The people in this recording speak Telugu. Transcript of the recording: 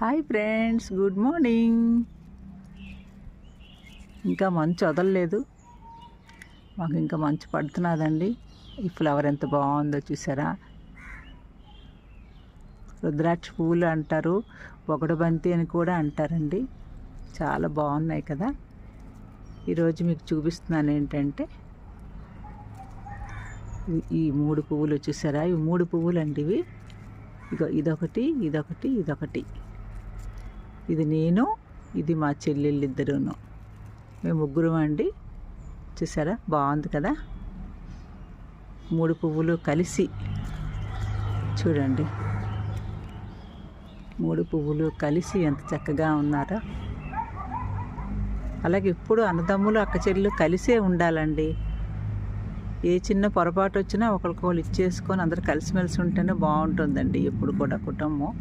Hi friends, good morning. ఇంకా మంచు వదలలేదు, మాకు ఇంకా మంచు పడుతున్నదండి. ఈ ఫ్లవర్ ఎంత బాగుందో చూసారా. రుద్రాక్ష పువ్వులు అంటారు, పొగడబంతి అని కూడా అంటారండి. చాలా బాగున్నాయి కదా. ఈరోజు మీకు చూపిస్తున్నాను ఏంటంటే ఈ 3 పువ్వులు చూసారా. ఇవి 3 పువ్వులు అండి. ఇవి ఇదొకటి, ఇదొకటి, ఇదొకటి. ఇది నేను, ఇది మా చెల్లెళ్ళిద్దరూను, మేము ముగ్గురం అండి. చూసారా, బాగుంది కదా. 3 పువ్వులు కలిసి చూడండి, 3 పువ్వులు కలిసి ఎంత చక్కగా ఉన్నారో. అలాగే ఎప్పుడు అన్నదమ్ములు అక్క చెల్లెలు కలిసే ఉండాలండి. ఏ చిన్న పొరపాటు వచ్చినా ఒకరికొకరు ఇచ్చేసుకొని అందరూ కలిసిమెలిసి ఉంటేనే బాగుంటుందండి ఎప్పుడు కూడా కుటుంబం.